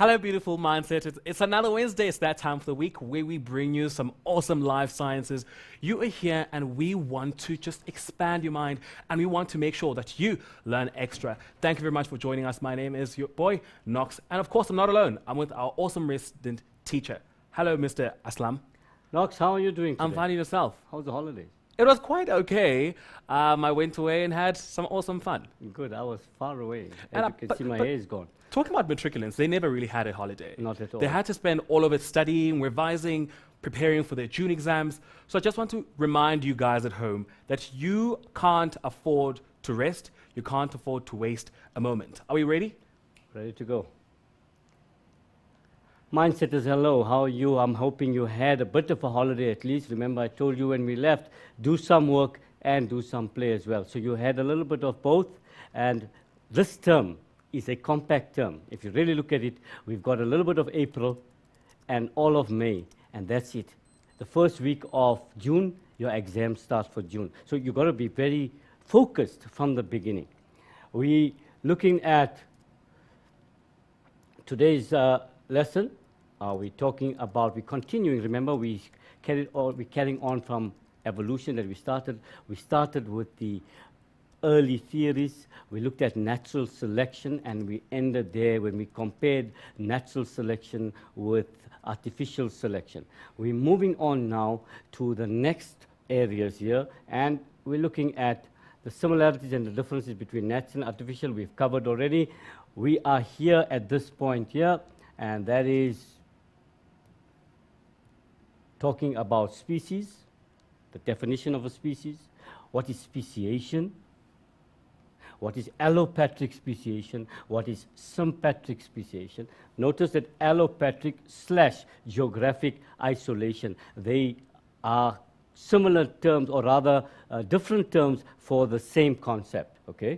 Hello, beautiful mindset. It's another Wednesday. It's that time of the week where we bring you some awesome life sciences. You are here and we want to just expand your mind and we want to make sure that you learn extra. Thank you very much for joining us. My name is your boy, Knox. And of course, I'm not alone. I'm with our awesome resident teacher. Hello, Mr. Aslam. Knox, how are you doing today? I'm finding yourself. How's the holidays? It was quite okay. I went away and had some awesome fun. Good. I was far away. And As you can see, my hair is gone. Talking about matriculants, they never really had a holiday. Not at all. They had to spend all of it studying, revising, preparing for their June exams. So I just want to remind you guys at home that you can't afford to rest. You can't afford to waste a moment. Are we ready? Ready to go. Mindsetters, hello. How are you? I'm hoping you had a bit of a holiday at least. Remember, I told you when we left, do some work and do some play as well. So you had a little bit of both. And this term is a compact term. If you really look at it, we've got a little bit of April and all of May, and that's it. The first week of June, your exam starts for June. So you've got to be very focused from the beginning. We're looking at today's lesson. We're talking about, we're continuing, remember we're carrying on from evolution that we started. We started with the early theories. We looked at natural selection and we ended there when we compared natural selection with artificial selection. We're moving on now to the next areas here, and we're looking at the similarities and the differences between natural and artificial. We've covered already. We are here at this point here, and that is talking about species, the definition of a species, what is speciation, what is allopatric speciation, what is sympatric speciation. Notice that allopatric / geographic isolation, they are similar terms, or rather different terms for the same concept. Okay.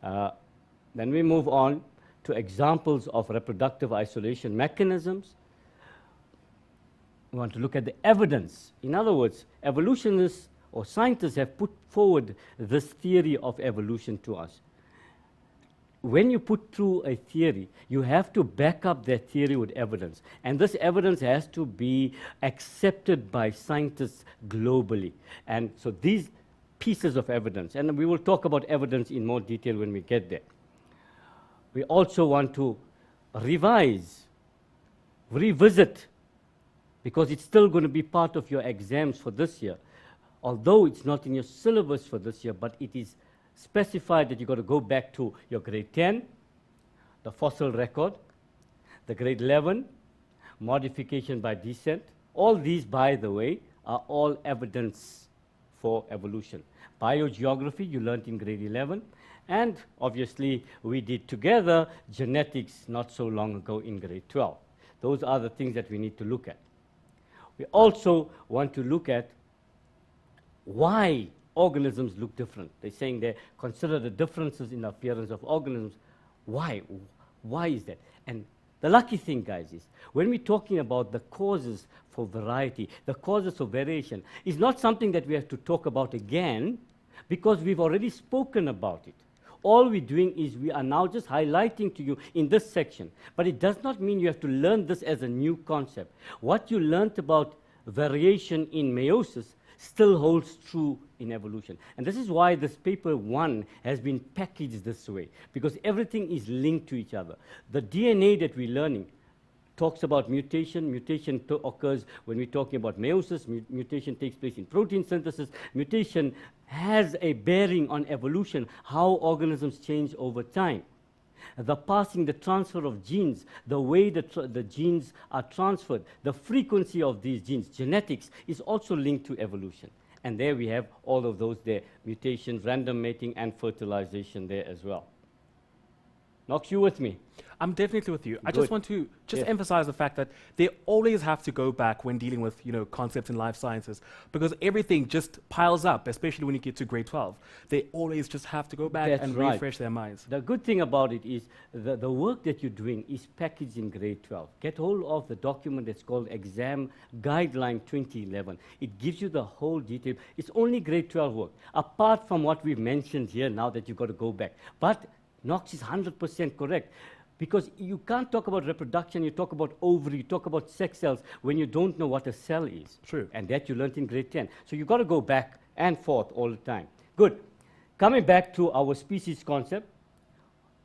Then we move on to examples of reproductive isolation mechanisms. We want to look at the evidence. In other words, evolutionists or scientists have put forward this theory of evolution to us. When you put through a theory, you have to back up that theory with evidence. And this evidence has to be accepted by scientists globally. And so these pieces of evidence, and we will talk about evidence in more detail when we get there. We also want to revise, revisit, because it's still going to be part of your exams for this year. Although it's not in your syllabus for this year, but it is specified that you've got to go back to your grade 10, the fossil record, the grade 11, modification by descent. All these, by the way, are all evidence for evolution. Biogeography, you learned in grade 11. And obviously, we did together genetics not so long ago in grade 12. Those are the things that we need to look at. We also want to look at why organisms look different. They're saying they consider the differences in the appearance of organisms. Why? Why is that? And the lucky thing, guys, is when we're talking about the causes for variety, the causes for variation, is not something that we have to talk about again, because we've already spoken about it. All we're doing is we are now just highlighting to you in this section. But it does not mean you have to learn this as a new concept. What you learned about variation in meiosis still holds true in evolution. And this is why this paper 1 has been packaged this way, because everything is linked to each other. The DNA that we're learning talks about mutation. Mutation occurs when we're talking about meiosis. Mutation takes place in protein synthesis. Mutation has a bearing on evolution, how organisms change over time. The passing, the transfer of genes, the way the genes are transferred, the frequency of these genes, genetics, is also linked to evolution. And there we have all of those there, mutations, random mating, and fertilization there as well. Knox, you with me? I'm definitely with you. Good. I just want to emphasize the fact that they always have to go back when dealing with concepts in life sciences, because everything just piles up, especially when you get to grade 12. They always just have to go back and refresh their minds. The good thing about it is the work that you're doing is packaged in grade 12. Get hold of the document that's called Exam Guideline 2011. It gives you the whole detail. It's only grade 12 work, apart from what we've mentioned here now that you've got to go back. But Knox is 100% correct. Because you can't talk about reproduction, you talk about ovary, you talk about sex cells when you don't know what a cell is. True. And that you learned in grade 10. So you've got to go back and forth all the time. Good. Coming back to our species concept,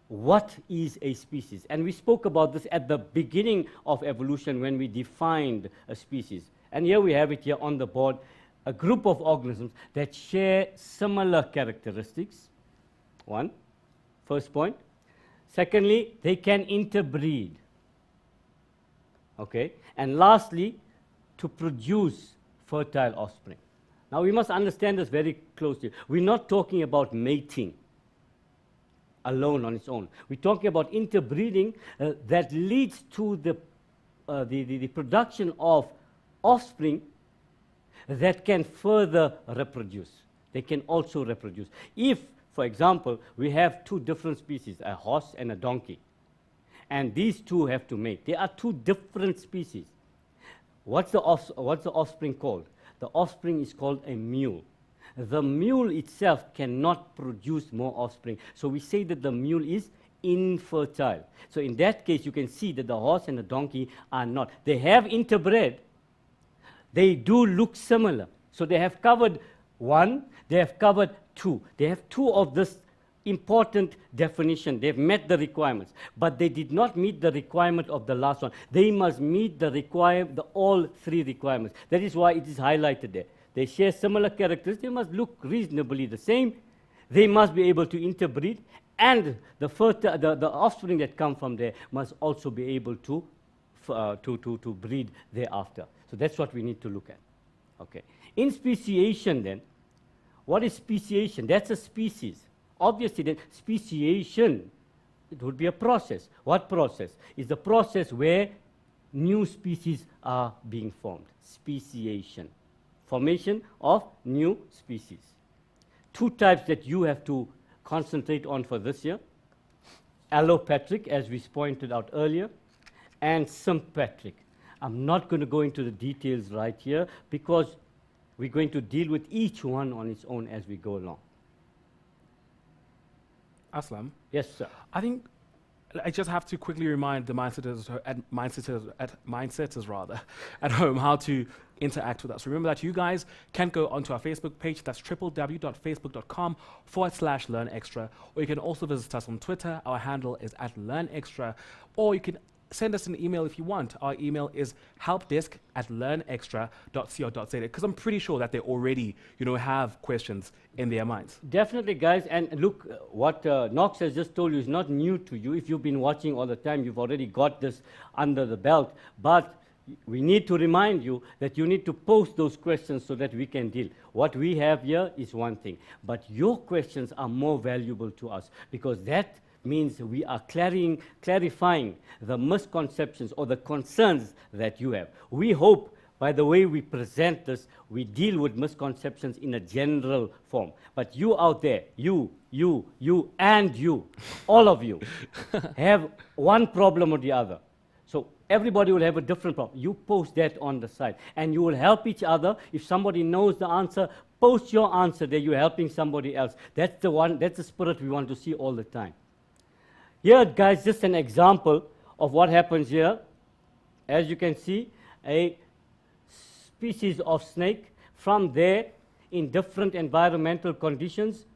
what is a species? And we spoke about this at the beginning of evolution when we defined a species. And here we have it here on the board, a group of organisms that share similar characteristics. One, first point. Secondly, they can interbreed. Okay? And lastly, to produce fertile offspring. Now we must understand this very closely. We're not talking about mating alone on its own. We're talking about interbreeding that leads to the production of offspring that can further reproduce. They can also reproduce. If, for example, we have two different species, a horse and a donkey, and these two have to mate. They are two different species. What's the offspring called? The offspring is called a mule. The mule itself cannot produce more offspring. So we say that the mule is infertile. So in that case, you can see that the horse and the donkey are not. They have interbred. They do look similar. So they have covered one, they have covered two. They have two of this important definition. They've met the requirements. But they did not meet the requirement of the last one. They must meet the all three requirements. That is why it is highlighted there. They share similar characteristics. They must look reasonably the same. They must be able to interbreed. And the offspring that come from there must also be able to breed thereafter. So that's what we need to look at. Okay. In speciation then, what is speciation? That's a species. Obviously then, speciation, it would be a process. What process? It's the process where new species are being formed. Speciation. Formation of new species. Two types that you have to concentrate on for this year. Allopatric, as we pointed out earlier, and sympatric. I'm not going to go into the details right here because we're going to deal with each one on its own as we go along. Aslam? Yes, sir. I think I just have to quickly remind the mindsetters rather at home how to interact with us. Remember that you guys can go onto our Facebook page. That's www.facebook.com/LearnXtra. Or you can also visit us on Twitter. Our handle is @LearnXtra. Or you can send us an email if you want. Our email is helpdesk@learnextra.co.za, because I'm pretty sure that they already, have questions in their minds. Definitely, guys. And look, what Knox has just told you is not new to you. If you've been watching all the time, you've already got this under the belt. But we need to remind you that you need to post those questions so that we can deal. What we have here is one thing, but your questions are more valuable to us because that means we are clarifying the misconceptions or the concerns that you have. We hope, by the way we present this, we deal with misconceptions in a general form. But you out there, you, and you, all of you, have one problem or the other. So everybody will have a different problem. You post that on the side, and you will help each other. If somebody knows the answer, post your answer there. You're helping somebody else. That's the spirit we want to see all the time. Here, guys, just an example of what happens here. As you can see, a species of snake. From there, in different environmental conditions,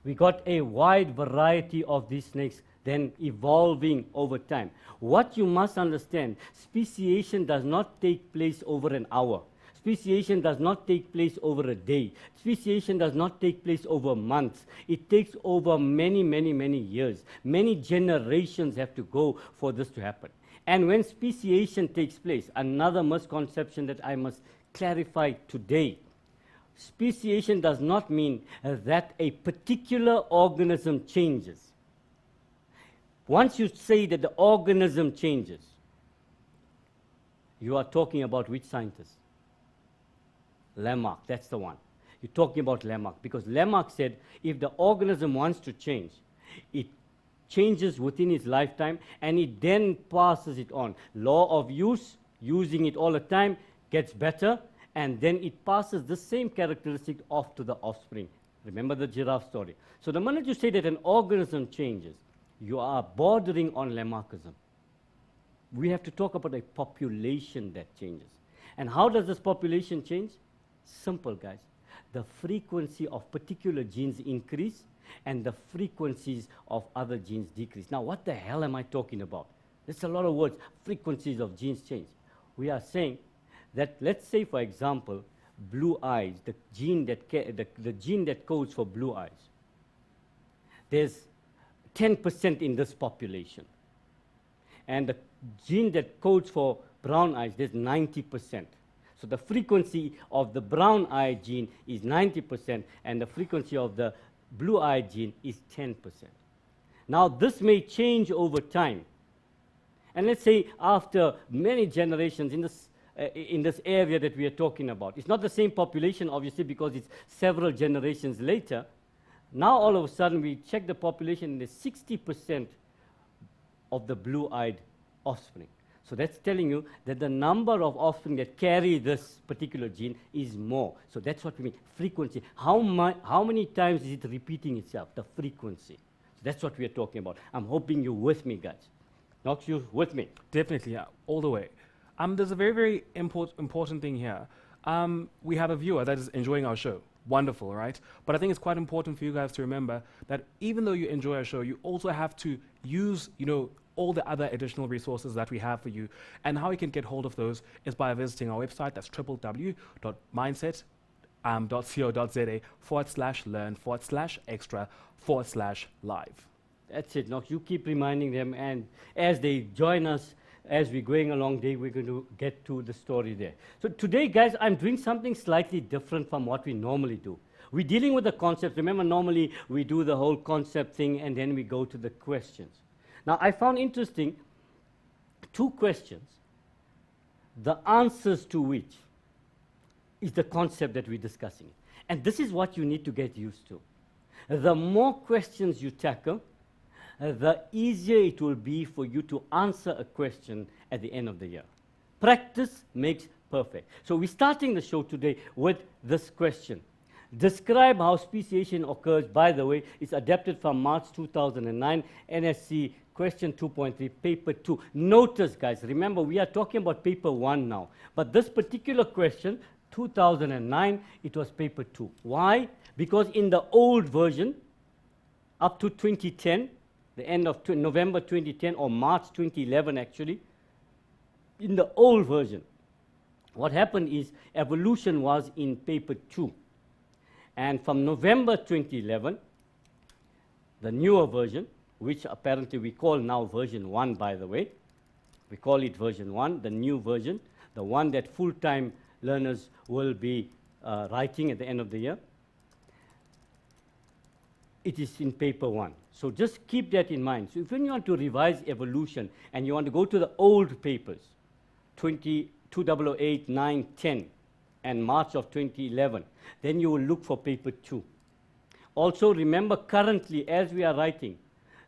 we got a wide variety of these snakes then evolving over time. What you must understand, speciation does not take place over an hour. Speciation does not take place over a day. Speciation does not take place over months. It takes over many, many, many years. Many generations have to go for this to happen. And when speciation takes place, another misconception that I must clarify today, speciation does not mean that a particular organism changes. Once you say that the organism changes, you are talking about which scientist? Lamarck, that's the one. You're talking about Lamarck, because Lamarck said if the organism wants to change, it changes within its lifetime, and it then passes it on. Law of use, using it all the time, gets better, and then it passes the same characteristic off to the offspring. Remember the giraffe story. So the minute you say that an organism changes, you are bordering on Lamarckism. We have to talk about a population that changes. And how does this population change? Simple, guys. The frequency of particular genes increase and the frequencies of other genes decrease. Now, what the hell am I talking about? There's a lot of words. Frequencies of genes change. We are saying that, let's say, for example, blue eyes, the gene that codes for blue eyes, there's 10% in this population. And the gene that codes for brown eyes, there's 90%. So the frequency of the brown eye gene is 90%, and the frequency of the blue eye gene is 10%. Now, this may change over time. And let's say after many generations in this area that we are talking about, it's not the same population, obviously, because it's several generations later. Now, all of a sudden, we check the population, and there's 60% of the blue-eyed offspring. So that's telling you that the number of offspring that carry this particular gene is more. So that's what we mean, frequency. How many times is it repeating itself, the frequency? So that's what we are talking about. I'm hoping you're with me, guys. Knox, you with me? Definitely, yeah, all the way. There's a very, very important thing here. We have a viewer that is enjoying our show. Wonderful, right? But I think it's quite important for you guys to remember that even though you enjoy our show, you also have to use, all the other additional resources that we have for you. And how you can get hold of those is by visiting our website. That's www.mindset.co.za/learn/extra/live. That's it, Knox. You keep reminding them, and as they join us, as we're going along, we're going to get to the story there. So today, guys, I'm doing something slightly different from what we normally do. We're dealing with the concept. Remember, normally we do the whole concept thing, and then we go to the questions. Now, I found interesting 2 questions, the answers to which is the concept that we're discussing. And this is what you need to get used to. The more questions you tackle, the easier it will be for you to answer a question at the end of the year. Practice makes perfect. So we're starting the show today with this question. Describe how speciation occurs. By the way, it's adapted from March 2009, NSC question 2.3, paper 2. Notice, guys, remember, we are talking about paper 1 now. But this particular question, 2009, it was paper 2. Why? Because in the old version, up to 2010, the end of November 2010 or March 2011 actually, in the old version, what happened is evolution was in paper 2. And from November 2011, the newer version, which apparently we call now version 1, by the way, we call it version 1, the new version, the one that full-time learners will be writing at the end of the year. It is in paper 1. So just keep that in mind. So if when you want to revise evolution and you want to go to the old papers, 2008, 9, 10, and March of 2011, then you will look for paper 2. Also remember, currently as we are writing,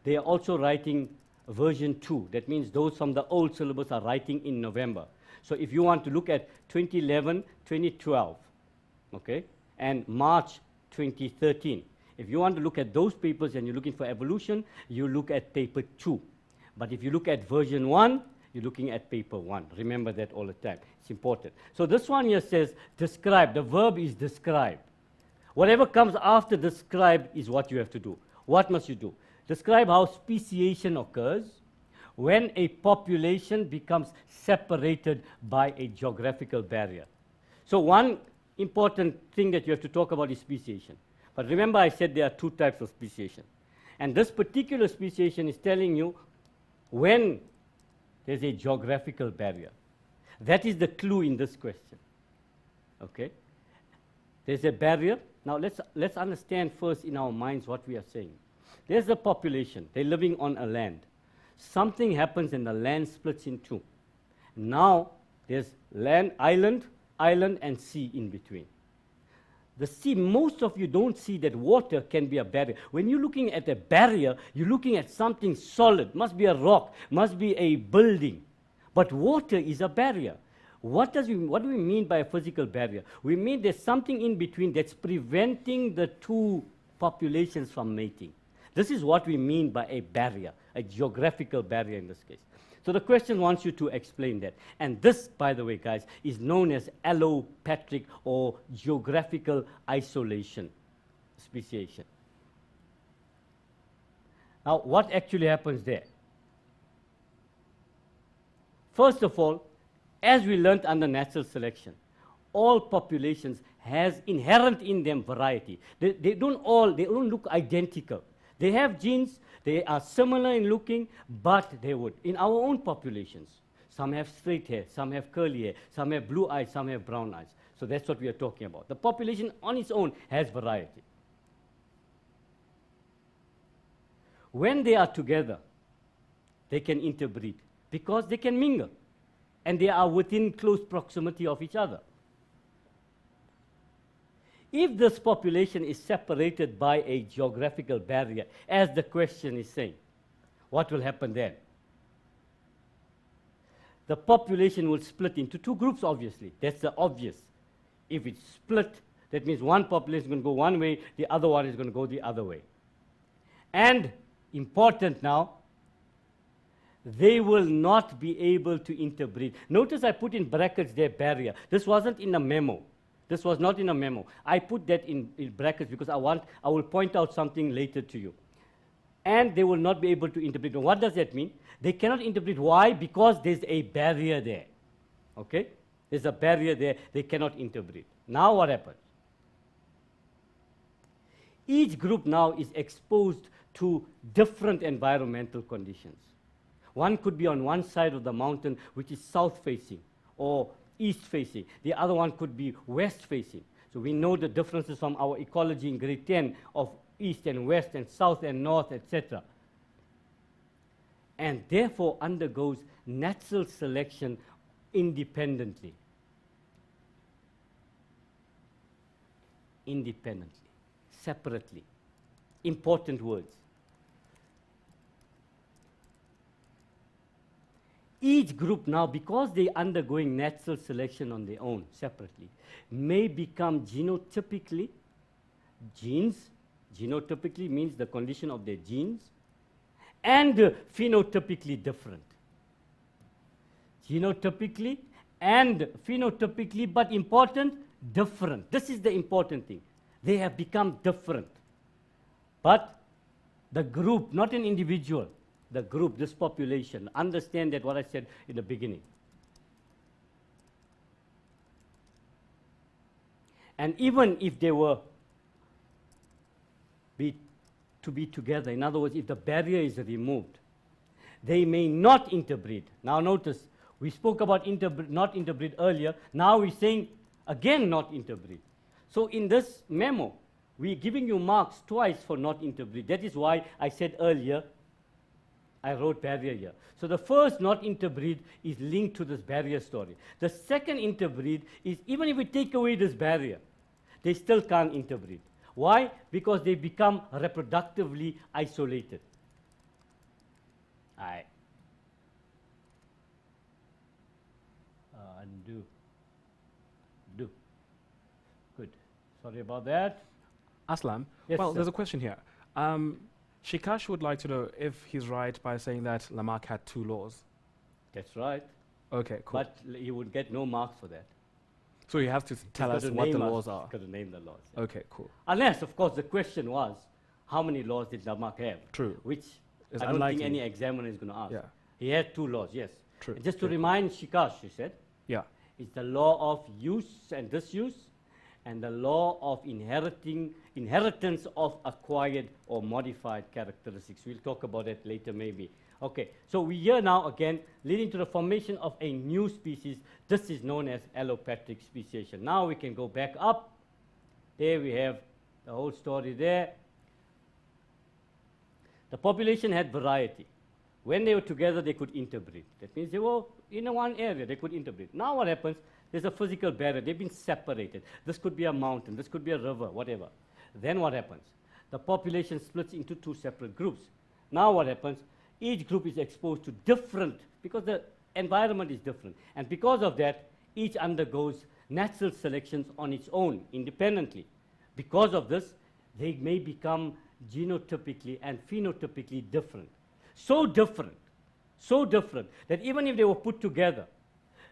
they are also writing version 2. That means those from the old syllabus are writing in November. So if you want to look at 2011, 2012, okay, and March 2013, if you want to look at those papers and you're looking for evolution, you look at paper 2. But if you look at version 1, you're looking at paper 1. Remember that all the time. It's important. So this one here says describe. The verb is describe. Whatever comes after describe is what you have to do. What must you do? Describe how speciation occurs when a population becomes separated by a geographical barrier. So one important thing that you have to talk about is speciation. But remember, I said there are 2 types of speciation. And this particular speciation is telling you when there's a geographical barrier. That is the clue in this question. Okay? There's a barrier. Now let's understand first in our minds what we are saying. There's a population. They're living on a land. Something happens and the land splits in 2. Now there's land, island, and sea in between. The sea, most of you don't see that water can be a barrier. When you're looking at a barrier, you're looking at something solid. Must be a rock, must be a building. But water is a barrier. What do we mean by a physical barrier? We mean there's something in between that's preventing the 2 populations from mating. This is what we mean by a barrier, a geographical barrier in this case. So the question wants you to explain that. And this, by the way, guys, is known as allopatric or geographical isolation, speciation. Now, what actually happens there? First of all, as we learned under natural selection, all populations has inherent in them variety. They don't look identical. They have genes, they are similar in looking, but they would. In our own populations, some have straight hair, some have curly hair, some have blue eyes, some have brown eyes. So that's what we are talking about. The population on its own has variety. When they are together, they can interbreed because they can mingle and they are within close proximity of each other. If this population is separated by a geographical barrier, as the question is saying, what will happen then? The population will split into two groups, obviously. That's the obvious. If it's split, that means one population is going to go one way, the other one is going to go the other way. And important now, they will not be able to interbreed. Notice I put in brackets their barrier. This wasn't in a memo. This was not in a memo. I put that in brackets because I will point out something later to you. And they will not be able to interbreed. What does that mean? They cannot interbreed. Why? Because there's a barrier there. Okay? There's a barrier there. They cannot interbreed. Now what happens? Each group now is exposed to different environmental conditions. One could be on one side of the mountain, which is south-facing, or east-facing. The other one could be west-facing. So we know the differences from our ecology in grade 10 of east and west and south and north, etc. And therefore undergoes natural selection independently. Independently, separately. Important words. Each group now, because they're undergoing natural selection on their own, separately, may become genotypically, genes, genotypically means the condition of their genes, and phenotypically different. Genotypically and phenotypically, but important, different. This is the important thing. They have become different. But the group, not an individual, the group, this population, understand that what I said in the beginning. And even if they were to be together, in other words, if the barrier is removed, they may not interbreed. Now notice, we spoke about not interbreed earlier. Now we're saying, again, not interbreed. So in this memo, we're giving you marks twice for not interbreed. That is why I said earlier, I wrote barrier here. So the first not interbreed is linked to this barrier story. The second interbreed is even if we take away this barrier, they still can't interbreed. Why? Because they become reproductively isolated. Aye. Undo. Do. Good. Sorry about that. Aslam, Yes, well, sir. there's a question here. Shikash would like to know if he's right by saying that Lamarck had two laws. That's right. Okay, cool. But he would get no marks for that. So you have to tell us what the laws are. Got to name the laws. Yeah. Okay, cool. Unless, of course, the question was, how many laws did Lamarck have? True. Which It's I don't unlikely. think any examiner is going to ask. Yeah. He had two laws, yes. True. And just to True. remind Shikash, he said, Yeah. it's the law of use and disuse, and the law of inheritance of acquired or modified characteristics. We'll talk about that later maybe. Okay, so we here now again, leading to the formation of a new species. This is known as allopatric speciation. Now we can go back up. There we have the whole story there. The population had variety. When they were together, they could interbreed. That means they were in one area, they could interbreed. Now what happens? There's a physical barrier. They've been separated. This could be a mountain. This could be a river, whatever. Then what happens? The population splits into two separate groups. Now what happens? Each group is exposed to different, because the environment is different. And because of that, each undergoes natural selections on its own, independently. Because of this, they may become genotypically and phenotypically different. So different that even if they were put together,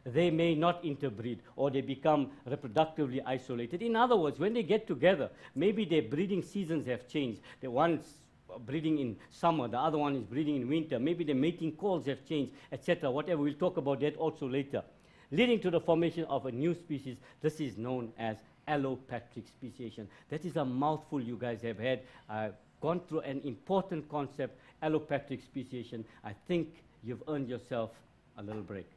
they may not interbreed or they become reproductively isolated. In other words, when they get together, maybe their breeding seasons have changed. The one's breeding in summer, the other one is breeding in winter. Maybe the mating calls have changed, etc. Whatever, we'll talk about that also later. Leading to the formation of a new species. This is known as allopatric speciation. That is a mouthful you guys have had. I've gone through an important concept, allopatric speciation. I think you've earned yourself a little break.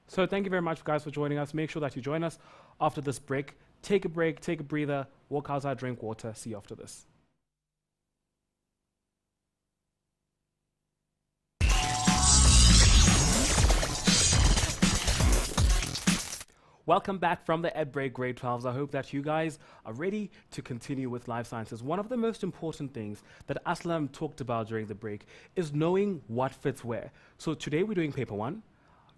So thank you very much, guys, for joining us. Make sure that you join us after this break. Take a break, take a breather, walk outside, drink water. See you after this. Welcome back from the Ed Break Grade 12s. I hope that you guys are ready to continue with life sciences. One of the most important things that Aslam talked about during the break is knowing what fits where. So today we're doing paper 1.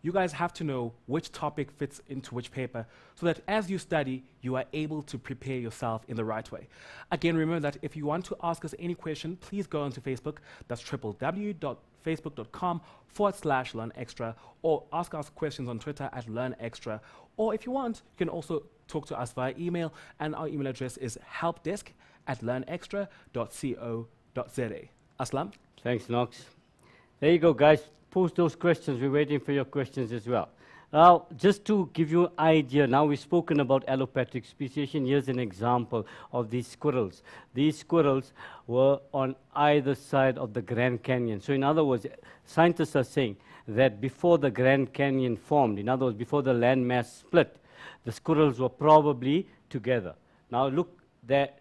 You guys have to know which topic fits into which paper so that as you study, you are able to prepare yourself in the right way. Again, remember that if you want to ask us any question, please go onto Facebook. That's www.facebook.com/LearnXtra, or ask us questions on Twitter at LearnXtra. Or if you want, you can also talk to us via email, and our email address is helpdesk@learnextra.co.za. Aslam? Thanks, Knox. There you go, guys. Post those questions. We're waiting for your questions as well. Now, just to give you an idea, now we've spoken about allopatric speciation. Here's an example of these squirrels. These squirrels were on either side of the Grand Canyon. So in other words, scientists are saying that before the Grand Canyon formed, in other words, before the landmass split, the squirrels were probably together. Now look at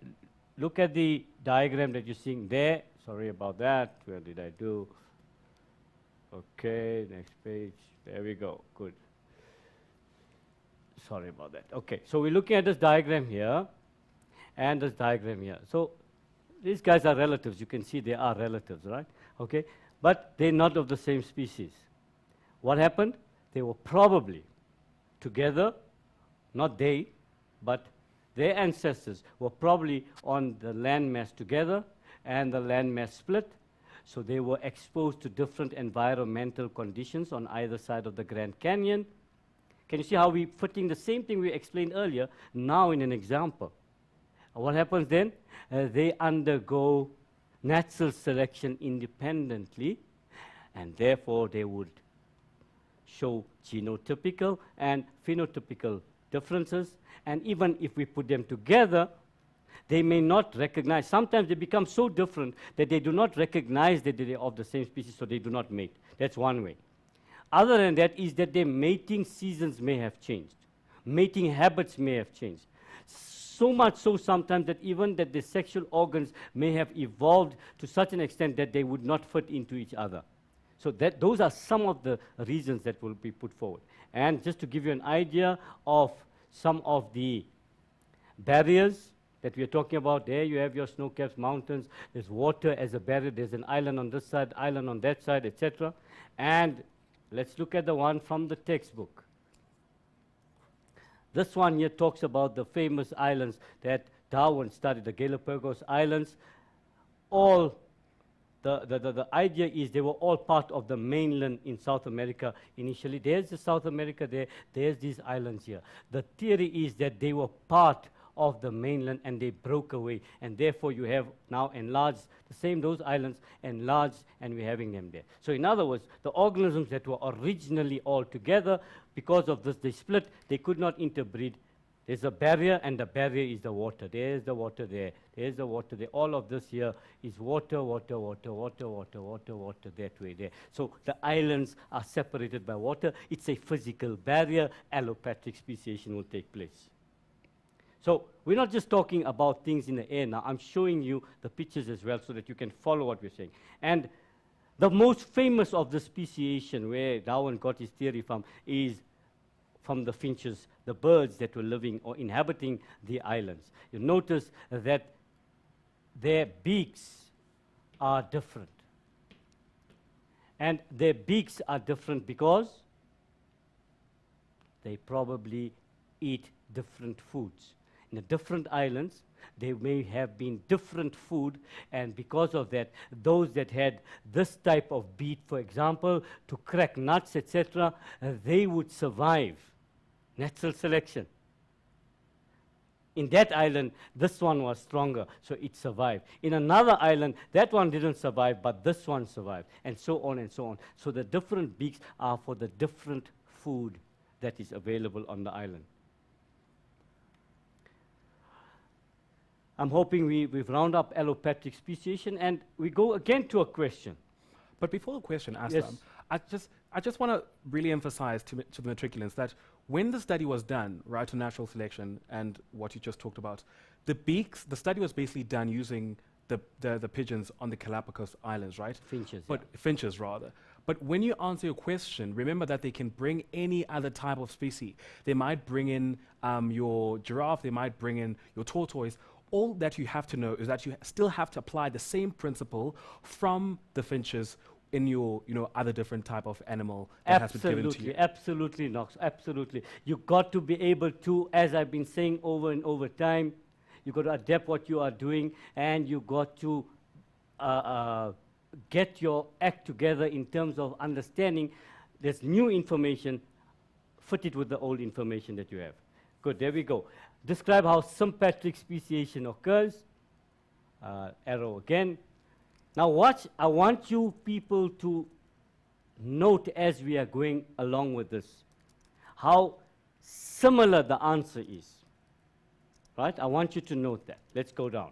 the diagram that you're seeing there. Sorry about that. Where did I do? Okay, next page. There we go. Good. Sorry about that. Okay, so we're looking at this diagram here and this diagram here. So these guys are relatives. You can see they are relatives, right? Okay, but they're not of the same species. What happened? They were probably together, not they, but their ancestors were probably on the landmass together and the landmass split. So they were exposed to different environmental conditions on either side of the Grand Canyon. Can you see how we're fitting the same thing we explained earlier now in an example? What happens then? They undergo natural selection independently, and therefore they would show genotypical and phenotypical differences. And even if we put them together, they may not recognize. Sometimes they become so different that they do not recognize that they are of the same species, so they do not mate. That's one way. Other than that is that their mating seasons may have changed. Mating habits may have changed. So much so sometimes that even that the sexual organs may have evolved to such an extent that they would not fit into each other. So those are some of the reasons that will be put forward. And just to give you an idea of some of the barriers that we are talking about, there you have your snow-capped mountains, there's water as a barrier, there's an island on this side, island on that side, etc. And let's look at the one from the textbook. This one here talks about the famous islands that Darwin studied, the Galapagos Islands. All the idea is they were all part of the mainland in South America initially. There's the South America there, there's these islands here. The theory is that they were part of the mainland and they broke away, and therefore you have now enlarged those islands enlarged, and we're having them there. So in other words, the organisms that were originally all together, because of this they split, they could not interbreed. There's a barrier, and the barrier is the water. There's the water there, there's the water there. All of this here is water, water, water, water, water, water, water, that way there. So the islands are separated by water. It's a physical barrier. Allopatric speciation will take place. So we're not just talking about things in the air now. I'm showing you the pictures as well so that you can follow what we're saying. And the most famous of the speciation, where Darwin got his theory from, is from the finches, the birds that were living or inhabiting the islands. You notice that their beaks are different. And their beaks are different because they probably eat different foods. in the different islands, there may have been different food, and because of that, those that had this type of beet, for example, to crack nuts, etc., they would survive. Natural selection. In that island, this one was stronger, so it survived. In another island, that one didn't survive, but this one survived, and so on and so on. So the different beaks are for the different food that is available on the island. I'm hoping we've round up allopatric speciation, and we go again to a question. But before the question, Aslam, Yes. I just want to really emphasize to the matriculants that when the study was done, right, to natural selection and what you just talked about, the beaks, the study was basically done using the pigeons on the Galapagos Islands, right? Finches, But finches, rather. But when you answer your question, remember that they can bring any other type of species. They might bring in your giraffe, they might bring in your tortoise. All that you have to know is that you still have to apply the same principle from the finches in your, other different type of animal that has been given to you. Absolutely, Knox, absolutely. You've got to be able to, as I've been saying over and over time, you've got to adapt what you are doing, and you've got to get your act together in terms of understanding there's new information, fit it with the old information that you have. Good, there we go. Describe how sympatric speciation occurs. Arrow again. Now watch, I want you people to note as we are going along with this, how similar the answer is. Right? I want you to note that. Let's go down.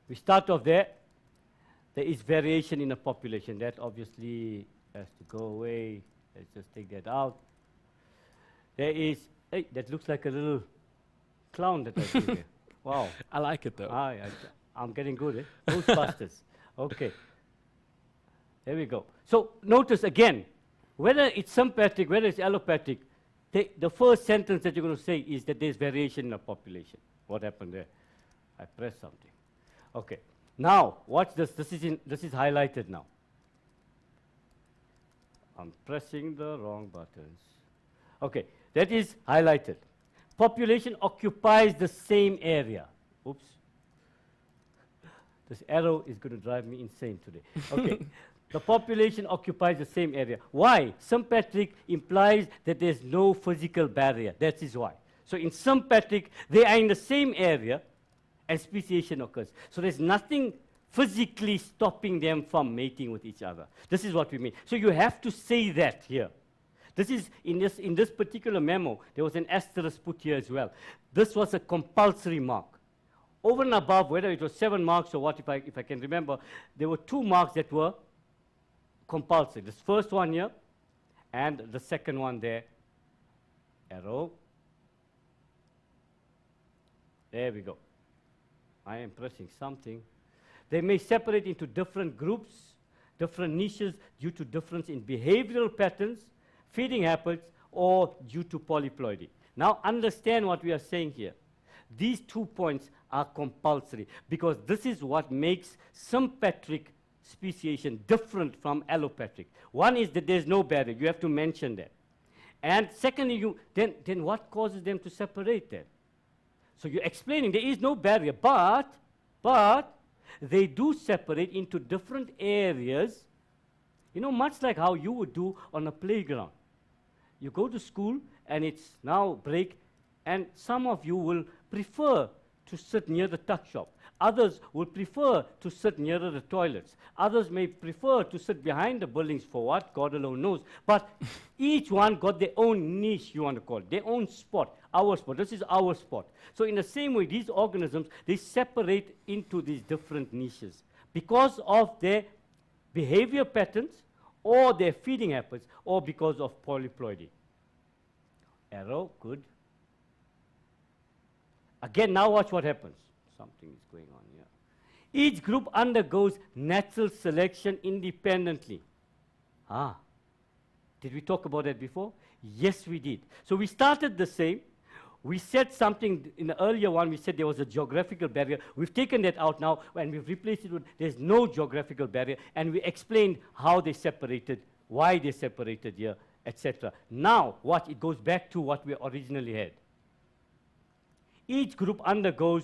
We start off there. There is variation in the population. That obviously has to go away. Let's just take that out. There is, hey, that looks like a little clown that I see there. Wow. I like it, though. I'm getting good, eh? Ghostbusters. Okay. There we go. So notice again, whether it's sympatric, whether it's allopathic, the first sentence that you're going to say is that there's variation in the population. What happened there? I pressed something. Okay. Now, watch this. This is highlighted now. I'm pressing the wrong buttons. Okay. That is highlighted. Population occupies the same area. Oops. This arrow is going to drive me insane today. Okay. The population occupies the same area. Why? Sympatric implies that there's no physical barrier. That is why. So in sympatric, they are in the same area and speciation occurs. So there's nothing physically stopping them from mating with each other. This is what we mean. So you have to say that here. This is, in this particular memo, there was an asterisk put here as well. This was a compulsory mark. Over and above, whether it was 7 marks or what, if I can remember, there were 2 marks that were compulsory. This first one here, and the second one there. Arrow. There we go. I am pressing something. They may separate into different groups, different niches, due to difference in behavioral patterns, feeding habits, or due to polyploidy. Now understand what we are saying here. These 2 points are compulsory because this is what makes sympatric speciation different from allopatric. One is that there's no barrier. You have to mention that. And secondly, then what causes them to separate then? So you're explaining there is no barrier, but they do separate into different areas, much like how you would do on a playground. You go to school and it's now break, and some of you will prefer to sit near the tuck shop. Others will prefer to sit nearer the toilets. Others may prefer to sit behind the buildings for what? God alone knows. But each one got their own niche, you want to call it, their own spot, our spot. This is our spot. So in the same way, these organisms, they separate into these different niches because of their behavior patterns or their feeding habits or because of polyploidy. Arrow, good. Again, now watch what happens. Something is going on here. Each group undergoes natural selection independently. Did we talk about that before? Yes, we did. So we started the same. We said something in the earlier one, we said there was a geographical barrier. We've taken that out now, and we've replaced it with there's no geographical barrier, and we explained how they separated, why they separated here, etc. Now, what? It goes back to what we originally had. Each group undergoes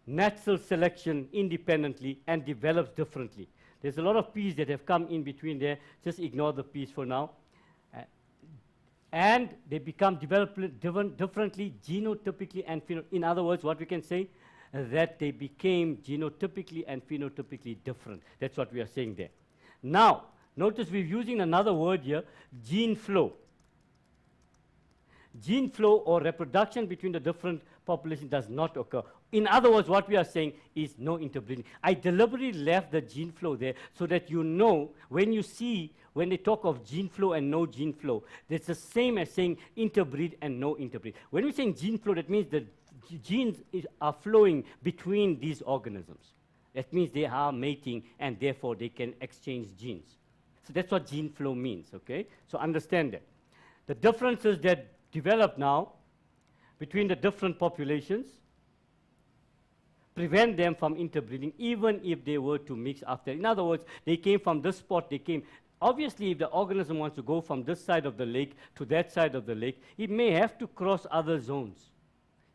natural selection independently and develops differently. There's a lot of P's that have come in between there. Just ignore the P's for now. And they become differently, genotypically and in other words, what we can say, that they became genotypically and phenotypically different. That's what we are saying there. Now, notice we're using another word here, gene flow. Gene flow or reproduction between the different populations does not occur. In other words, what we are saying is no interbreeding. I deliberately left the gene flow there so that you know when you see, when they talk of gene flow and no gene flow, it's the same as saying interbreed and no interbreed. When we're saying gene flow, that means that genes are flowing between these organisms. That means they are mating and therefore they can exchange genes. So that's what gene flow means, okay? So understand that. The differences that develop now between the different populations prevent them from interbreeding even if they were to mix after. In other words, they came from this spot, they came. Obviously, if the organism wants to go from this side of the lake to that side of the lake, it may have to cross other zones.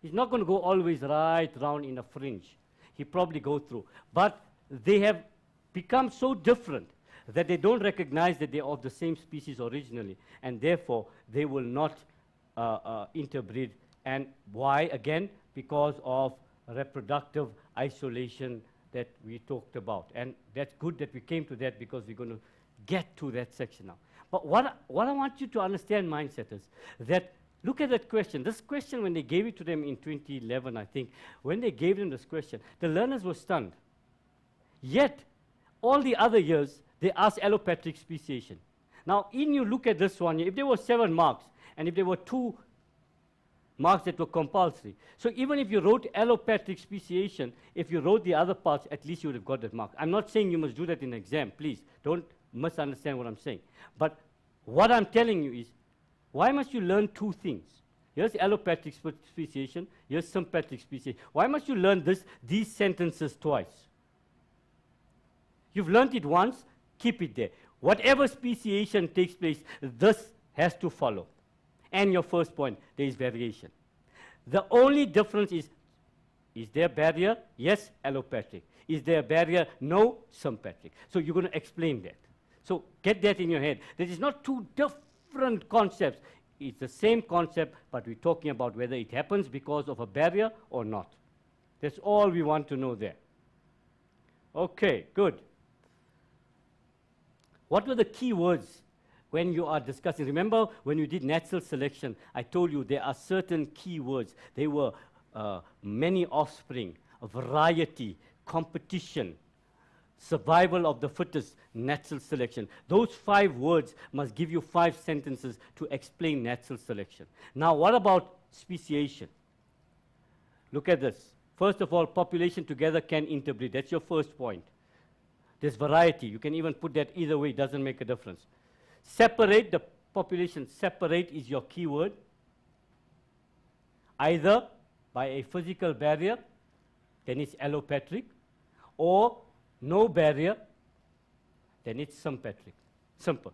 He's not going to go always right round in a fringe. He probably go through. But they have become so different that they don't recognize that they're of the same species originally, and therefore they will not interbreed. And why? Again, because of reproductive isolation that we talked about. And that's good that we came to that because we're going to get to that section now. But what I want you to understand, mindsetters, that look at that question. This question, when they gave it to them in 2011, I think, when they gave them this question, the learners were stunned. Yet, all the other years, they asked allopatric speciation. Now, you look at this one, if there were 7 marks, and if there were 2 marks that were compulsory. So even if you wrote allopatric speciation, if you wrote the other parts, at least you would have got that mark. I'm not saying you must do that in an exam. Please, don't misunderstand what I'm saying. But what I'm telling you is, why must you learn 2 things? Here's allopatric speciation, here's sympatric speciation. Why must you learn these sentences twice? You've learned it once, keep it there. Whatever speciation takes place, this has to follow. And your first point, there is variation. The only difference is there a barrier? Yes, allopatric. Is there a barrier? No, sympatric. So you're going to explain that. So get that in your head. There is not 2 different concepts. It's the same concept, but we're talking about whether it happens because of a barrier or not. That's all we want to know there. Okay, good. What were the key words when you are discussing? Remember when you did natural selection, I told you there are certain key words. They were many offspring, variety, competition, survival of the fittest, natural selection. Those 5 words must give you 5 sentences to explain natural selection. Now, what about speciation? Look at this. First of all, population together can interbreed. That's your first point. There's variety. You can even put that either way. It doesn't make a difference. Separate the population. Separate is your key word. Either by a physical barrier, then it's allopatric, or no barrier, then it's sympatric. Simple.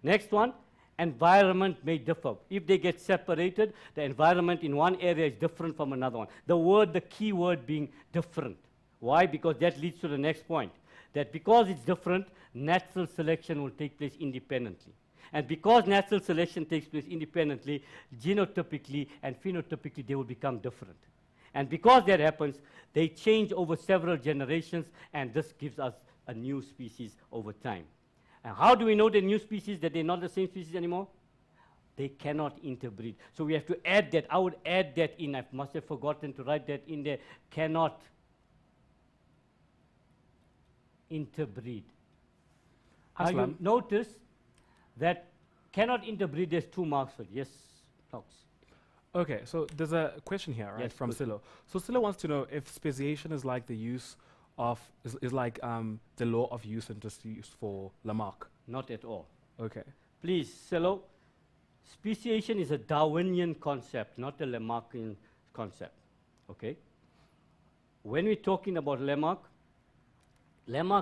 Next one, environment may differ. If they get separated, the environment in one area is different from another one. The key word being different. Why? Because that leads to the next point. That because it's different, natural selection will take place independently. And because natural selection takes place independently, genotypically and phenotypically, they will become different. And because that happens, they change over several generations, and this gives us a new species over time. And how do we know they're new species, that they're not the same species anymore? They cannot interbreed. So we have to add that. I would add that in. I must have forgotten to write that in there. Cannot interbreed. Now you notice that cannot interbreed, there's 2 marks for it. Yes, Knox. Okay, so there's a question here, right, yes, from Silo. So Silo wants to know if speciation is like the use of, is like the law of use and disuse for Lamarck. Not at all. Okay. Please, Silo, speciation is a Darwinian concept, not a Lamarckian concept. Okay? When we're talking about Lamarck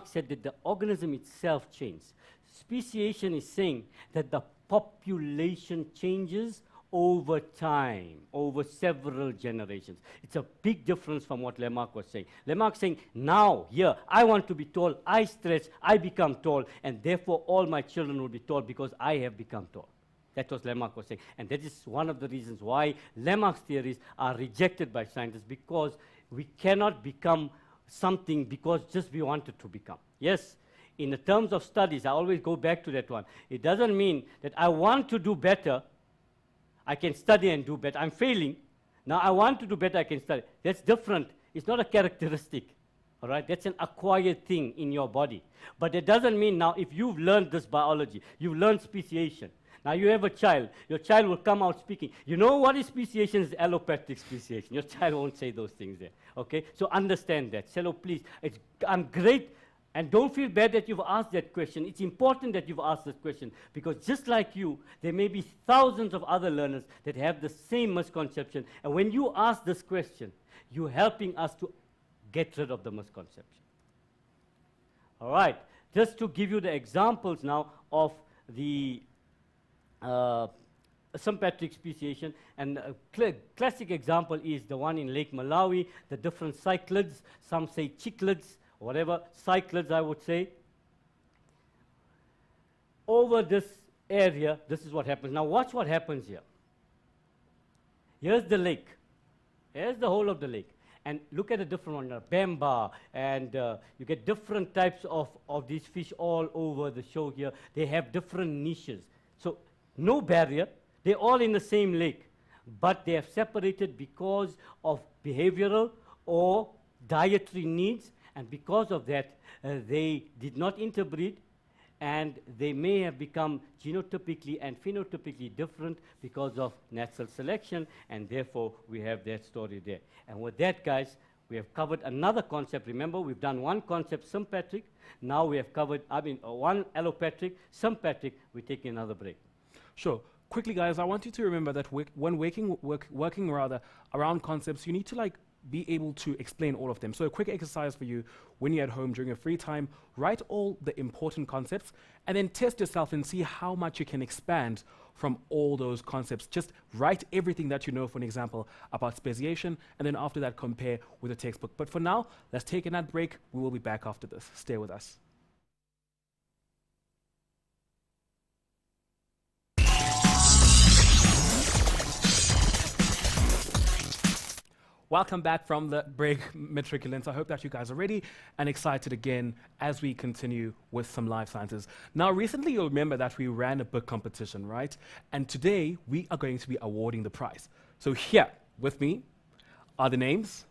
said that the organism itself changes. Speciation is saying that the population changes over time, over several generations. It's a big difference from what Lamarck was saying. Lamarck saying, now, here, I want to be tall, I stretch, I become tall, and therefore all my children will be tall because I have become tall. That was Lamarck was saying. And that is one of the reasons why Lamarck's theories are rejected by scientists, because we cannot become something because just we wanted to become. Yes, in the terms of studies, I always go back to that one. It doesn't mean that I want to do better, I can study and do better. I'm failing. Now I want to do better, I can study. That's different. It's not a characteristic. All right? That's an acquired thing in your body. But it doesn't mean now if you've learned this biology, you've learned speciation. Now you have a child. Your child will come out speaking. You know what is speciation? Is allopathic speciation. Your child won't say those things there. Okay? So understand that. Cello, please. I'm great. And don't feel bad that you've asked that question. It's important that you've asked that question, because just like you, there may be thousands of other learners that have the same misconception. And when you ask this question, you're helping us to get rid of the misconception. All right. Just to give you the examples now of the sympatric speciation, and a classic example is the one in Lake Malawi, the different cyclids, some say cichlids, whatever, cyclids I would say. Over this area, this is what happens. Now watch what happens here. Here's the lake. Here's the whole of the lake. And look at the different one, Bamba, and you get different types of these fish all over the show here. They have different niches. So no barrier. They're all in the same lake. But they have separated because of behavioral or dietary needs. And because of that, they did not interbreed, and they may have become genotypically and phenotypically different because of natural selection, and therefore we have that story there. And with that, guys, we have covered another concept. Remember, we've done one concept, sympatric. Now we have covered, one allopatric, sympatric. We're taking another break. Sure. Quickly, guys, I want you to remember that when working around concepts, you need to be able to explain all of them. So a quick exercise for you when you're at home during your free time, write all the important concepts and then test yourself and see how much you can expand from all those concepts. Just write everything that you know, for an example, about speciation, and then after that compare with the textbook. But for now, let's take an ad break. We will be back after this. Stay with us. Welcome back from the break, matriculants. I hope that you guys are ready and excited again as we continue with some life sciences. Now, recently you'll remember that we ran a book competition, right? And today we are going to be awarding the prize. So here with me are the names.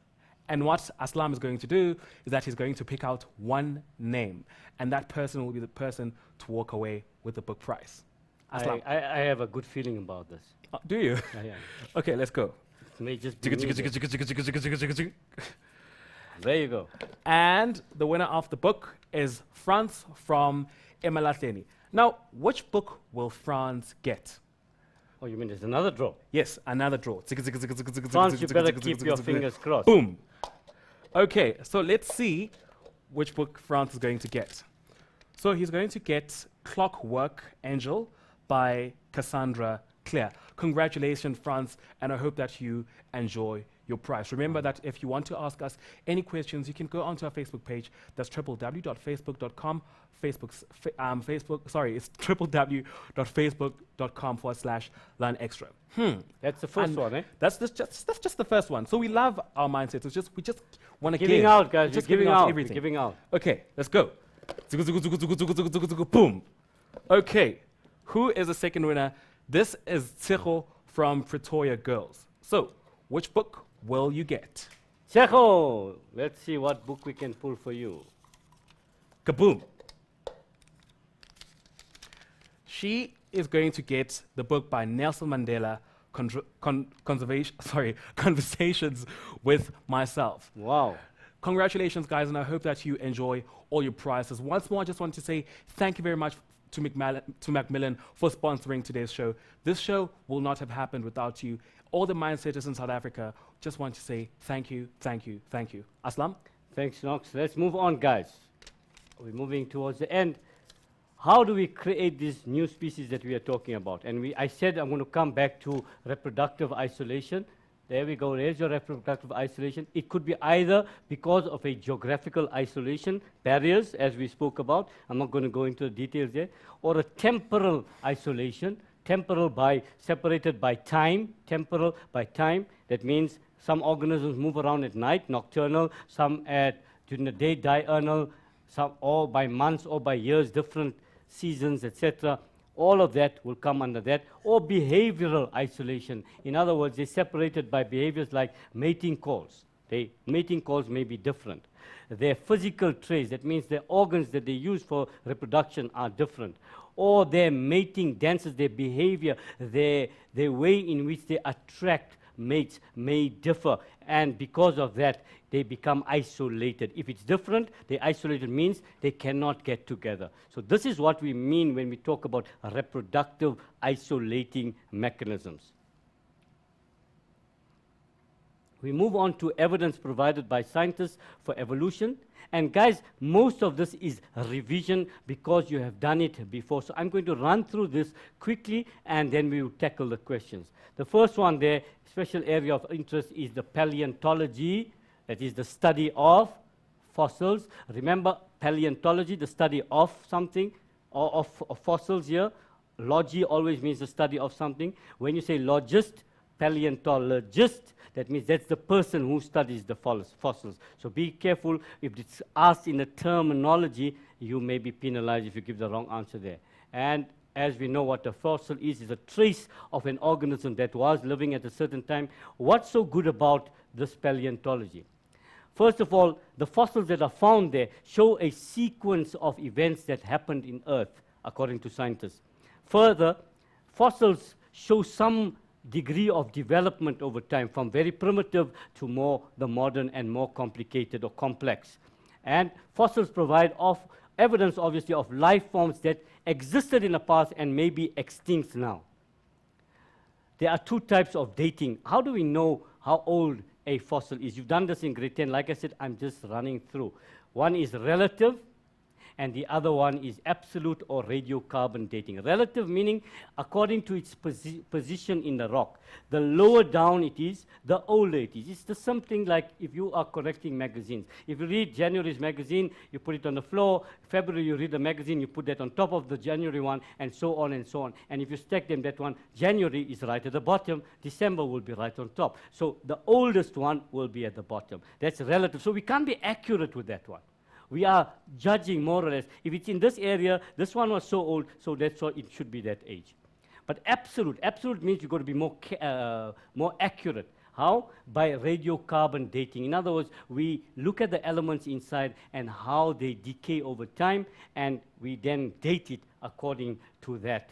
And what Aslam is going to do is that he's going to pick out one name. And that person will be the person to walk away with the book prize. Aslam. I have a good feeling about this. Do you? Yeah. Okay, let's go. May just be me. There you go. And the winner of the book is Franz from Emalahleni. Now, which book will Franz get? Oh, you mean there's another draw? Yes, another draw. Franz, you better keep your fingers crossed. Boom. Okay, so let's see which book Franz is going to get. So he's going to get Clockwork Angel by Cassandra Clare. Congratulations, Franz, and I hope that you enjoy your prize. Remember that if you want to ask us any questions, you can go onto our Facebook page. That's www.facebook.com. It's www.facebook.com/Learn Xtra. That's the first one, eh? That's just the first one. So we love our mindset. We just want to giving out, guys. Just giving out everything. Giving out. Okay, let's go. Boom. Okay, who is the second winner? This is Tsecho from Pretoria Girls. So, which book will you get? Tsecho, let's see what book we can pull for you. Kaboom. She is going to get the book by Nelson Mandela, Conversations with Myself. Wow. Congratulations, guys, and I hope that you enjoy all your prizes. Once more, I just want to say thank you very much to Macmillan for sponsoring today's show. This show will not have happened without you. All the mindsetters in South Africa just want to say thank you, thank you, thank you. Aslam? Thanks, Knox. Let's move on, guys. We're moving towards the end. how do we create these new species that we are talking about? And I said I'm going to come back to reproductive isolation. There we go, there's your reproductive isolation. It could be either because of a geographical isolation, barriers, as we spoke about. I'm not going to go into the details there. Or a temporal isolation, temporal by separated by time, temporal by time. That means some organisms move around at night, nocturnal, some during the day, diurnal, some or by months or by years, different seasons, etc. All of that will come under that. Or behavioral isolation. In other words, they're separated by behaviors like mating calls. Mating calls may be different. Their physical traits, that means the organs that they use for reproduction are different. Or their mating dances, their behavior, their way in which they attract mates may differ, and because of that they become isolated. If it's different, they isolated means they cannot get together. So this is what we mean when we talk about reproductive isolating mechanisms. We move on to evidence provided by scientists for evolution. And guys, most of this is revision because you have done it before. So I'm going to run through this quickly and then we will tackle the questions. The first one there, special area of interest, is the paleontology. That is the study of fossils. Remember, paleontology, the study of something, or of fossils here. Logy always means the study of something. When you say logist, paleontologist, that means that's the person who studies the fossils. So be careful. If it's asked in a terminology, you may be penalized if you give the wrong answer there. And as we know, what a fossil is a trace of an organism that was living at a certain time. What's so good about this paleontology? First of all, the fossils that are found there show a sequence of events that happened in Earth, according to scientists. Further, fossils show some degree of development over time, from very primitive to more the modern and more complicated or complex. And fossils provide evidence, obviously, of life forms that existed in the past and may be extinct now. There are two types of dating. How do we know how old a fossil is? You've done this in grade 10. Like I said, I'm just running through. One is relative, and the other one is absolute or radiocarbon dating. Relative meaning according to its position in the rock. The lower down it is, the older it is. It's just something like if you are collecting magazines. If you read January's magazine, you put it on the floor. February, you read the magazine, you put that on top of the January one, and so on and so on. And if you stack them, that one, January is right at the bottom, December will be right on top. So the oldest one will be at the bottom. That's relative. So we can't be accurate with that one. We are judging more or less. If it's in this area, this one was so old, so that's why it should be that age. But absolute means you've got to be more accurate. How? By radiocarbon dating. In other words, we look at the elements inside and how they decay over time, and we then date it according to that.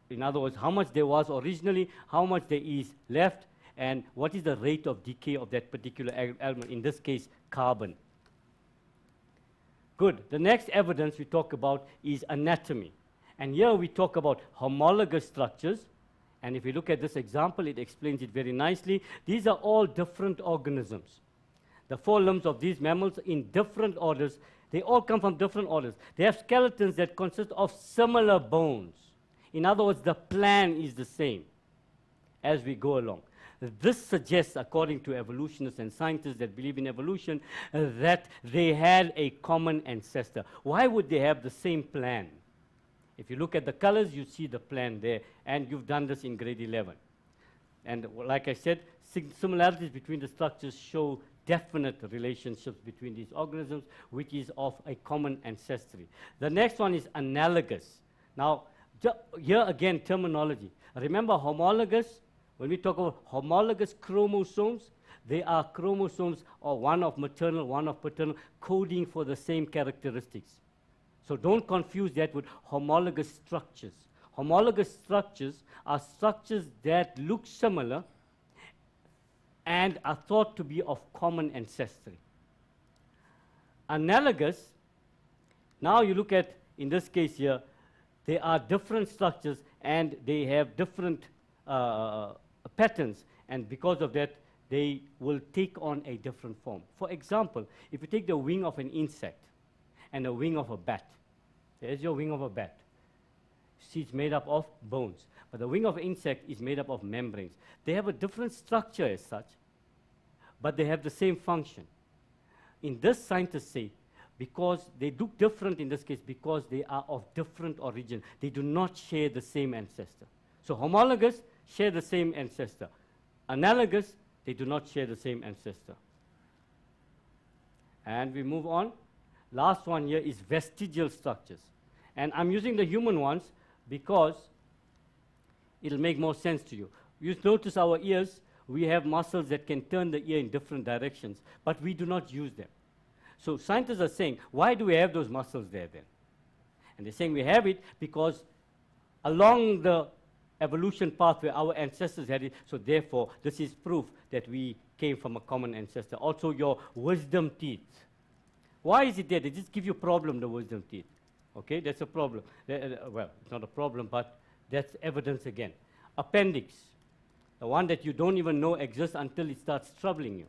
In other words, how much there was originally, how much there is left, and what is the rate of decay of that particular element, in this case, carbon. Good. The next evidence we talk about is anatomy. And here we talk about homologous structures. And if you look at this example, it explains it very nicely. These are all different organisms. The four limbs of these mammals in different orders, they all come from different orders. They have skeletons that consist of similar bones. In other words, the plan is the same as we go along. This suggests, according to evolutionists and scientists that believe in evolution, that they had a common ancestor. Why would they have the same plan? If you look at the colors, you see the plan there, and you've done this in grade 11. And like I said, similarities between the structures show definite relationships between these organisms, which is of a common ancestry. The next one is analogous. Now, here again, terminology. Remember, homologous. When we talk about homologous chromosomes, they are chromosomes, or one of maternal, one of paternal, coding for the same characteristics. So don't confuse that with homologous structures. Homologous structures are structures that look similar and are thought to be of common ancestry. Analogous, now you look at, in this case here, they are different structures and they have different patterns, and because of that, they will take on a different form. For example, if you take the wing of an insect and the wing of a bat, There's your wing of a bat. See, it's made up of bones. But the wing of an insect is made up of membranes. They have a different structure as such, but they have the same function. In this, scientists say, because they look different in this case, because they are of different origin. They do not share the same ancestor. So homologous share the same ancestor. Analogous, they do not share the same ancestor. And we move on. Last one here is vestigial structures. And I'm using the human ones because it'll make more sense to you. You notice our ears, we have muscles that can turn the ear in different directions, but we do not use them. So scientists are saying, why do we have those muscles there then? And they're saying we have it because along the evolution pathway, our ancestors had it, so therefore, this is proof that we came from a common ancestor. Also, your wisdom teeth. Why is it there? They just give you a problem, the wisdom teeth. Okay, that's a problem. Well, it's not a problem, but that's evidence again. Appendix, the one that you don't even know exists until it starts troubling you.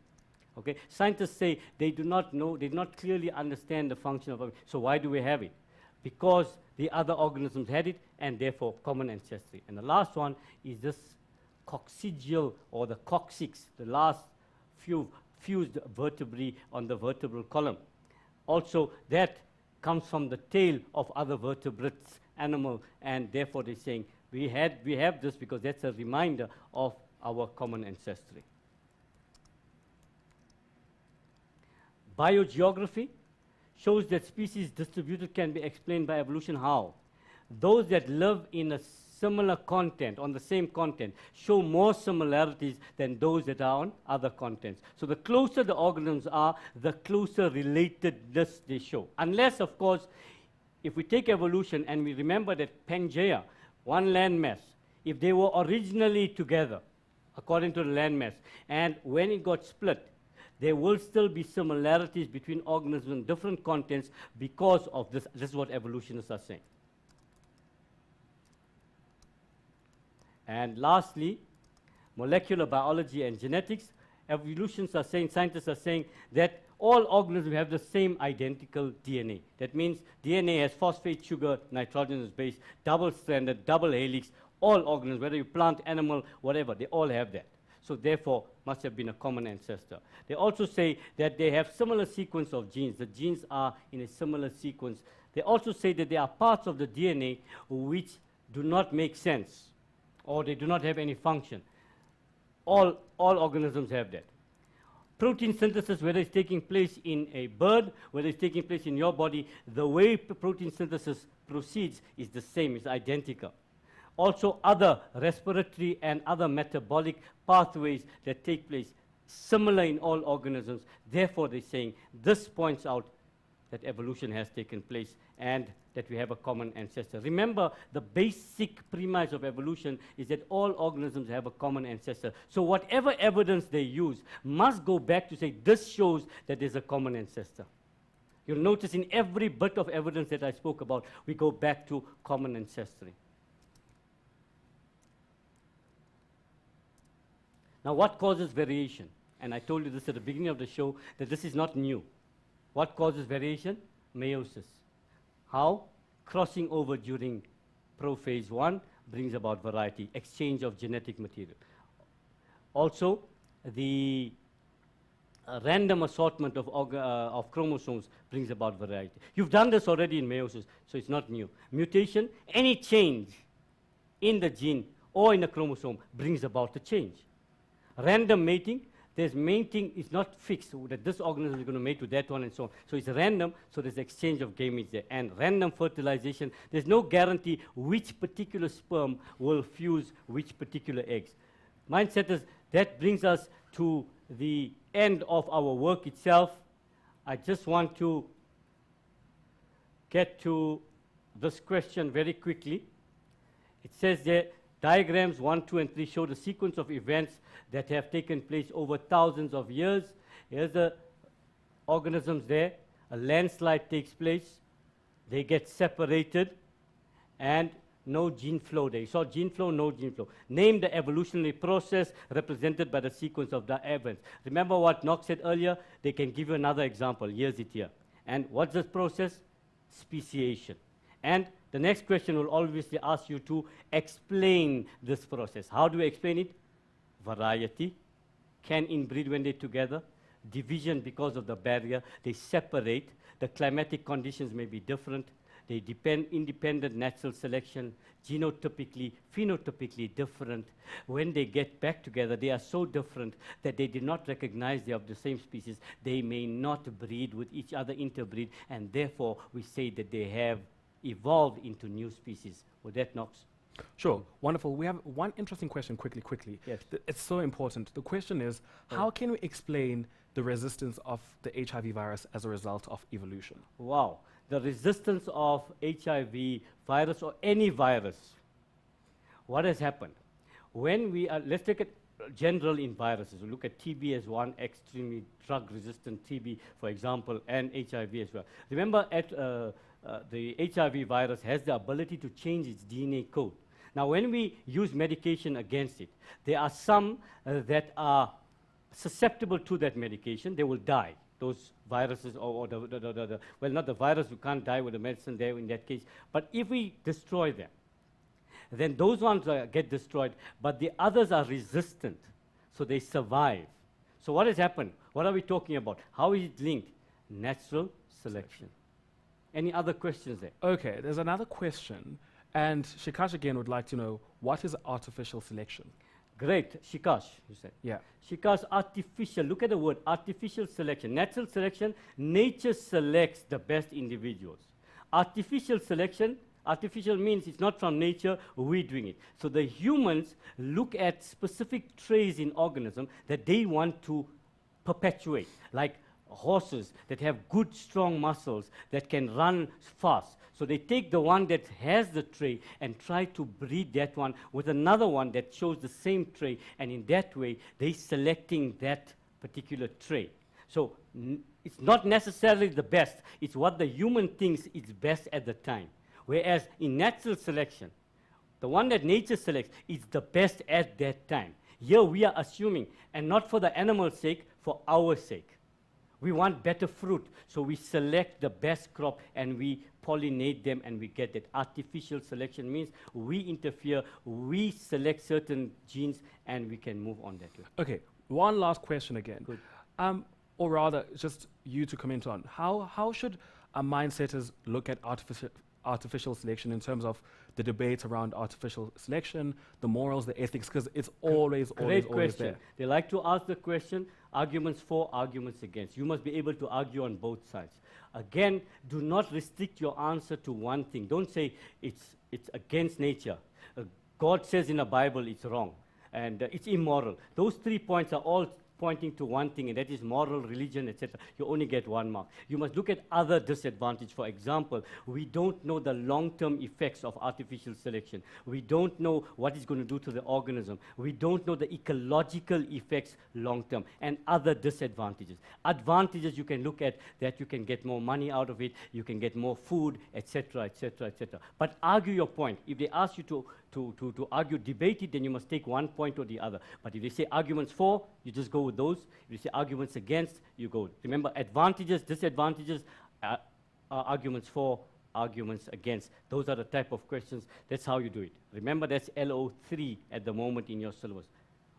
Okay, scientists say they do not know, they do not clearly understand the function of it. So why do we have it? Because the other organisms had it, and therefore common ancestry. And the last one is this coccygeal, or the coccyx, the last few fused vertebrae on the vertebral column. Also, that comes from the tail of other vertebrates, animal, and therefore they're saying we have this because that's a reminder of our common ancestry. Biogeography shows that species distributed can be explained by evolution. How? Those that live in a similar content, on the same content, show more similarities than those that are on other contents. So the closer the organisms are, the closer relatedness they show. Unless, of course, if we take evolution and we remember that Pangea, one landmass, if they were originally together, according to the landmass, and when it got split, there will still be similarities between organisms in different contents because of this. This is what evolutionists are saying. And lastly, molecular biology and genetics. Evolutionists are saying, scientists are saying that all organisms have the same identical DNA. That means DNA has phosphate, sugar, nitrogenous base, double-stranded, double helix. All organisms, whether you plant, animal, whatever, they all have that. So therefore, must have been a common ancestor. They also say that they have similar sequence of genes. The genes are in a similar sequence. They also say that there are parts of the DNA which do not make sense, or they do not have any function. All organisms have that. Protein synthesis, whether it's taking place in a bird, whether it's taking place in your body, the way protein synthesis proceeds is the same, it's identical. Also, other respiratory and other metabolic pathways that take place, similar in all organisms. Therefore, they're saying this points out that evolution has taken place and that we have a common ancestor. Remember, the basic premise of evolution is that all organisms have a common ancestor. So whatever evidence they use must go back to say this shows that there's a common ancestor. You'll notice in every bit of evidence that I spoke about, we go back to common ancestry. Now, what causes variation? And I told you this at the beginning of the show, that this is not new. What causes variation? Meiosis. How? Crossing over during prophase 1 brings about variety, exchange of genetic material. Also, the random assortment of chromosomes brings about variety. You've done this already in meiosis, so it's not new. Mutation, any change in the gene or in a chromosome brings about a change. Random mating, there's mating is not fixed, so that this organism is going to mate with that one and so on. So it's random, so there's exchange of gametes there. And random fertilization, there's no guarantee which particular sperm will fuse which particular eggs. Mindset is, that brings us to the end of our work itself. I just want to get to this question very quickly. It says there, diagrams 1, 2, and 3 show the sequence of events that have taken place over thousands of years. Here's the organisms there. A landslide takes place. They get separated, and no gene flow there. You saw gene flow, no gene flow. Name the evolutionary process represented by the sequence of the events. Remember what Knox said earlier? They can give you another example. Here's it here. And what's this process? Speciation. And the next question will obviously ask you to explain this process. How do we explain it? Variety. Can inbreed when they're together. Division because of the barrier. They separate. The climatic conditions may be different. They depend independent natural selection, genotypically, phenotypically different. When they get back together, they are so different that they do not recognize they are of the same species. They may not breed with each other, interbreed, and therefore we say that they have evolved into new species. Would that, Knox? Sure, wonderful. We have one interesting question quickly. Yes. It's so important. The question is, how can we explain the resistance of the HIV virus as a result of evolution? Wow. The resistance of HIV virus or any virus. What has happened? When we are, let's take it general in viruses. We look at TB as one, extremely drug-resistant TB, for example, and HIV as well. Remember, the HIV virus has the ability to change its DNA code. Now, when we use medication against it, there are some that are susceptible to that medication. They will die. Those viruses, or well, not the virus, we can't die with the medicine there in that case. But if we destroy them, then those ones get destroyed, but the others are resistant, so they survive. So what has happened? What are we talking about? How is it linked? Natural selection. Any other questions there? Okay, there's another question, and Shikash again would like to know, what is artificial selection? Great. Shikash, you said. Yeah. Shikash, artificial. Look at the word, artificial selection. Natural selection, nature selects the best individuals. Artificial selection, artificial means it's not from nature, we're doing it. So the humans look at specific traits in organism that they want to perpetuate, like horses that have good, strong muscles that can run fast. So they take the one that has the trait and try to breed that one with another one that shows the same trait, and in that way, they're selecting that particular trait. So it's not necessarily the best, it's what the human thinks is best at the time. Whereas in natural selection, the one that nature selects is the best at that time. Here we are assuming, and not for the animal's sake, for our sake. We want better fruit, so we select the best crop and we pollinate them and we get that. Artificial selection means we interfere, we select certain genes and we can move on that way. Okay, one last question again. Good. Or rather, just you to comment on, how should mindsetters look at artificial selection in terms of the debate around artificial selection, the morals, the ethics, because it's always there. They like to ask the question, arguments for, arguments against. You must be able to argue on both sides. Again, do not restrict your answer to one thing. Don't say it's against nature. God says in the Bible it's wrong, and it's immoral. Those 3 points are all pointing to one thing, and that is moral, religion, etc. You only get 1 mark. You must look at other disadvantages. For example, we don't know the long-term effects of artificial selection. We don't know what it's going to do to the organism. We don't know the ecological effects long-term, and other disadvantages. Advantages you can look at, that you can get more money out of it, you can get more food, etc., etc., etc. But argue your point. If they ask you to argue, debate it, then you must take one point or the other. But if they say arguments for, you just go with those. If they say arguments against, you go. Remember, advantages, disadvantages, arguments for, arguments against. Those are the type of questions. That's how you do it. Remember, that's LO3 at the moment in your syllabus.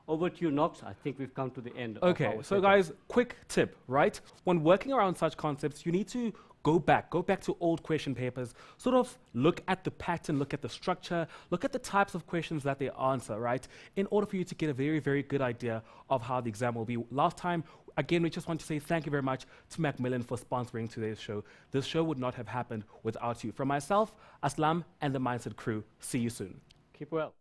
Over to you, Knox. I think we've come to the end of our Okay, so setup. guys, quick tip, right? When working around such concepts, you need to go back to old question papers, sort of look at the pattern, look at the structure, look at the types of questions that they answer, right? In order for you to get a very, very good idea of how the exam will be. Last time, again, we just want to say thank you very much to Macmillan for sponsoring today's show. This show would not have happened without you. From myself, Aslam, and the Mindset crew, see you soon. Keep well.